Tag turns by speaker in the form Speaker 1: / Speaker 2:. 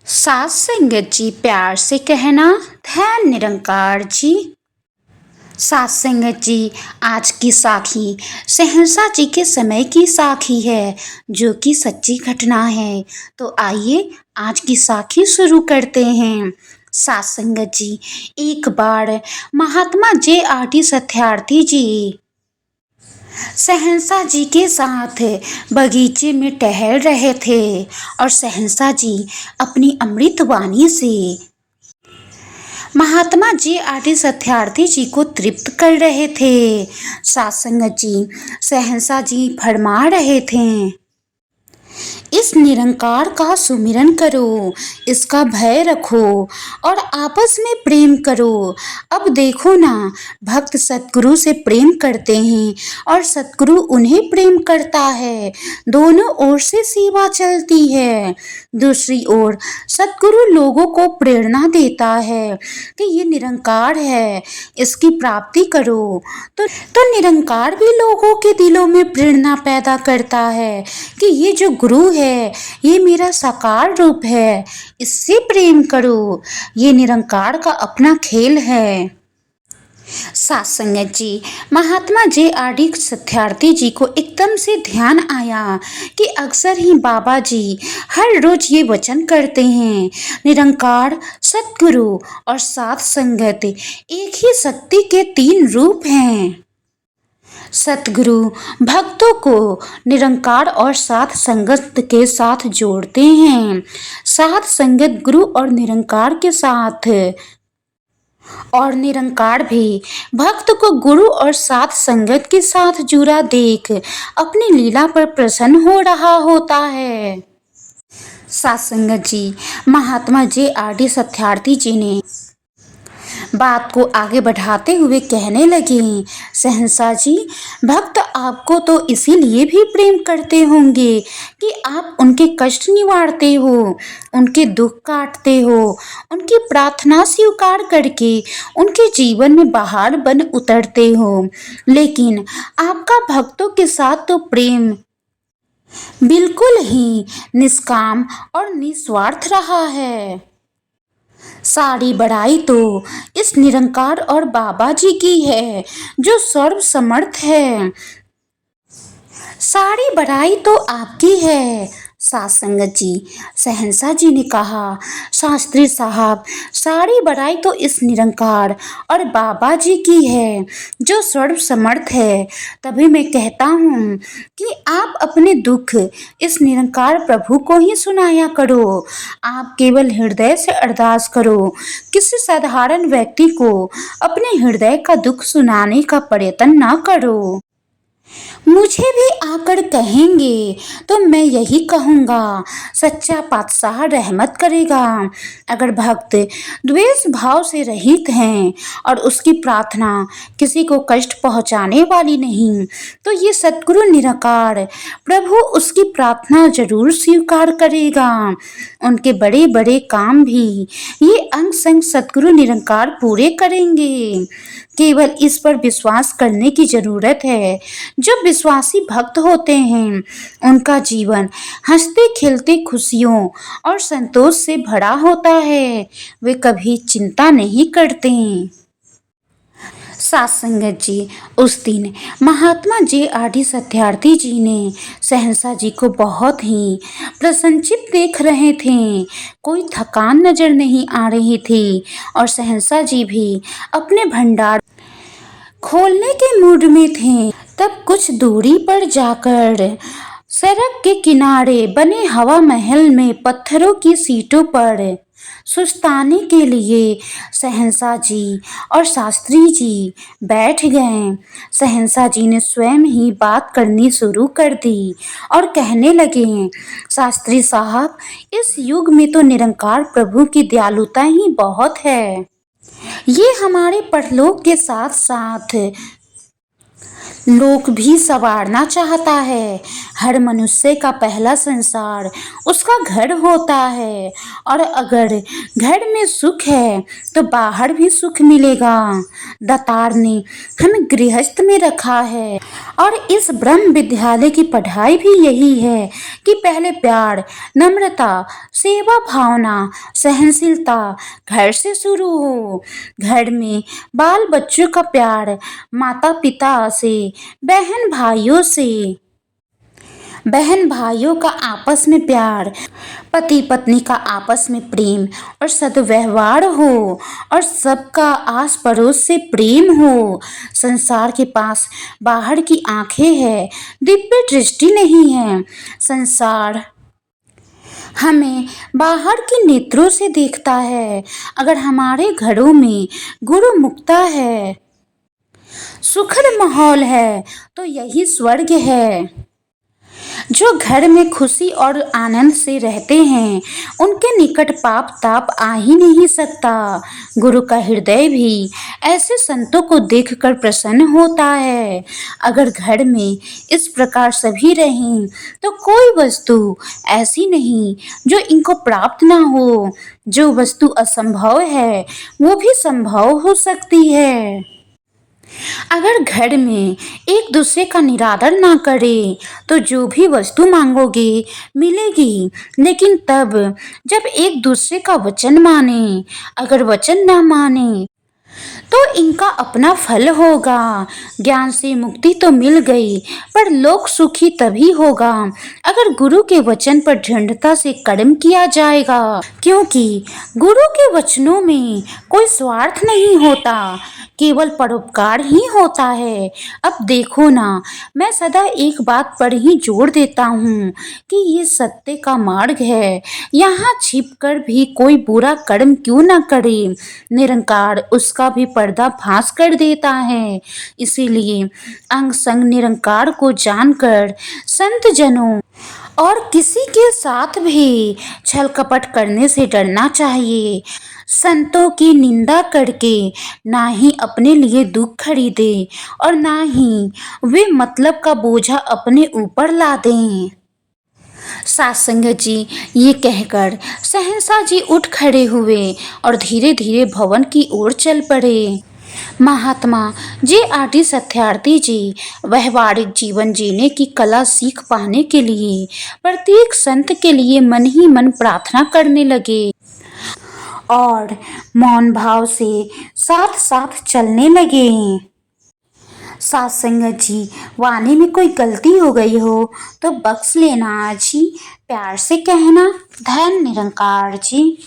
Speaker 1: सात संगत जी प्यार से कहना। ध्यान निरंकार जी। सात संगत जी, आज की साखी सहरसा जी के समय की साखी है, जो कि सच्ची घटना है। तो आइए आज की साखी शुरू करते हैं। सात संगत जी, एक बार महात्मा जे.आर.डी. सत्यार्थी जी शहंशाह जी के साथ बगीचे में टहल रहे थे और शहंशाह जी अपनी अमृत वाणी से महात्मा जे.आर.डी. सत्यार्थी जी को तृप्त कर रहे थे। सात संगत जी, शहंशाह जी फरमा रहे थे, इस निरंकार का सुमिरन करो, इसका भय रखो और आपस में प्रेम करो। अब देखो ना, भक्त सतगुरु से प्रेम करते हैं और सतगुरु उन्हें प्रेम करता है। दोनों ओर से सेवा चलती है। दूसरी ओर सतगुरु लोगों को प्रेरणा देता है कि ये निरंकार है, इसकी प्राप्ति करो। तो निरंकार भी लोगों के दिलों में प्रेरणा पैदा करता है कि ये जो गुरु है, ये मेरा साकार रूप है, इससे प्रेम करो। ये निरंकार का अपना खेल है। सात संगत जी, महात्मा जे.आर.डी. सत्यार्थी जी को एकदम से ध्यान आया कि अक्सर ही बाबा जी हर रोज ये वचन करते हैं, निरंकार, सतगुरु और सात संगत एक ही शक्ति के तीन रूप हैं। सतगुरु भक्तों को निरंकार और सात संगत के साथ जोड़ते हैं। सात संगत गुरु और निरंकार के साथ, और निरंकार भी भक्त को गुरु और सात संगत के साथ जुड़ा देख अपनी लीला पर प्रसन्न हो रहा होता है। सात संगत जी, महात्मा जे.आर.डी. सत्यार्थी जी ने बात को आगे बढ़ाते हुए कहने लगे, शहंशाह जी, भक्त आपको तो इसीलिए भी प्रेम करते होंगे कि आप उनके कष्ट निवारते हो, उनके दुख काटते हो, उनकी प्रार्थना स्वीकार करके उनके जीवन में बहार बन उतरते हो। लेकिन आपका भक्तों के साथ तो प्रेम बिल्कुल ही निष्काम और निस्वार्थ रहा है। सारी बड़ाई तो इस निरंकार और बाबा जी की है, जो सर्व समर्थ है। सारी बड़ाई तो आपकी है। सात संगत जी, शहंशाह जी ने कहा, शास्त्री साहब, सारी बड़ाई तो इस निरंकार और बाबा जी की है, जो सर्व समर्थ है। तभी मैं कहता हूँ कि आप अपने दुख इस निरंकार प्रभु को ही सुनाया करो। आप केवल हृदय से अरदास करो, किसी साधारण व्यक्ति को अपने हृदय का दुख सुनाने का प्रयत्न न करो। मुझे भी आकर कहेंगे तो मैं यही कहूँगा, सच्चा पातशाह रहमत करेगा। अगर भक्त द्वेष भाव से रहित हैं और उसकी प्रार्थना किसी को कष्ट पहुँचाने वाली नहीं, तो ये सतगुरु निराकार प्रभु उसकी प्रार्थना जरूर स्वीकार करेगा। उनके बड़े बड़े काम भी ये अंग संग सतगुरु निरंकार पूरे करेंगे। केवल इस पर विश्वास करने की जरूरत है। जो विश्वासी भक्त होते हैं, उनका जीवन हंसते खेलते खुशियों और संतोष से भरा होता है। वे कभी चिंता नहीं करते। सात संगत जी, उस दिन महात्मा जे.आर.डी. सत्यार्थी जी ने शहंशाह जी को बहुत ही प्रसन्नचित्त देख रहे थे। कोई थकान नजर नहीं आ रही थी और शहंशाह जी भी अपने भंडार खोलने के मूड में थे। तब कुछ दूरी पर जाकर सड़क के किनारे बने हवा महल में पत्थरों की सीटों पर सुस्ताने के लिए शहंशाह जी और शास्त्री जी बैठ गए। शहंशाह जी ने स्वयं ही बात करनी शुरू कर दी और कहने लगे, शास्त्री साहब, इस युग में तो निरंकार प्रभु की दयालुता ही बहुत है। ये हमारे परलोक के साथ साथ लोक भी संवारना चाहता है। हर मनुष्य का पहला संसार उसका घर होता है और अगर घर में सुख है तो बाहर भी सुख मिलेगा। दातार ने हमें गृहस्थ में रखा है और इस ब्रह्म विद्यालय की पढ़ाई भी यही है कि पहले प्यार, नम्रता, सेवा भावना, सहनशीलता घर से शुरू हो। घर में बाल बच्चों का प्यार, माता पिता से, बहन भाइयों का आपस में प्यार, पति पत्नी का आपस में प्रेम और सद्व्यवहार हो और सबका आस पड़ोस से प्रेम हो। संसार के पास बाहर की आंखें हैं, दिव्य दृष्टि नहीं है। संसार हमें बाहर के नेत्रों से देखता है। अगर हमारे घरों में गुरु मुक्ता है, सुखद माहौल है तो यही स्वर्ग है। जो घर में खुशी और आनंद से रहते हैं उनके निकट पाप ताप आ ही नहीं सकता। गुरु का हृदय भी ऐसे संतों को देखकर प्रसन्न होता है। अगर घर में इस प्रकार सभी रहें तो कोई वस्तु ऐसी नहीं जो इनको प्राप्त ना हो। जो वस्तु असंभव है वो भी संभव हो सकती है। अगर घर में एक दूसरे का निरादर ना करे तो जो भी वस्तु मांगोगे मिलेगी, लेकिन तब जब एक दूसरे का वचन माने। अगर वचन ना माने तो इनका अपना फल होगा। ज्ञान से मुक्ति तो मिल गई पर लोक सुखी तभी होगा अगर गुरु के वचन पर दृढ़ता से कर्म किया जाएगा, क्योंकि गुरु के वचनों में कोई स्वार्थ नहीं होता, केवल परोपकार ही होता है। अब देखो ना, मैं सदा एक बात पर ही जोर देता हूँ कि ये सत्य का मार्ग है। यहाँ छिप कर भी कोई बुरा कर्म क्यों ना करे, निरंकार उसका भी पर्दाफाश कर देता है। इसीलिए अंग संग निरंकार को जानकर संत जनों और किसी के साथ भी छल कपट करने से डरना चाहिए। संतों की निंदा करके ना ही अपने लिए दुख खरीदे और ना ही वे मतलब का बोझा अपने ऊपर ला दें। सासंगत जी ये कहकर सहनसा जी उठ खड़े हुए और धीरे धीरे भवन की ओर चल पड़े। महात्मा जे.आर.डी. सत्यार्थी जी व्यवहारिक जीवन जीने की कला सीख पाने के लिए प्रत्येक संत के लिए मन ही मन प्रार्थना करने लगे और मौन भाव से साथ साथ चलने लगे। सासंगत जी, वाणी में कोई गलती हो गई हो तो बख्श लेना जी, प्यार से कहना। धन निरंकार जी।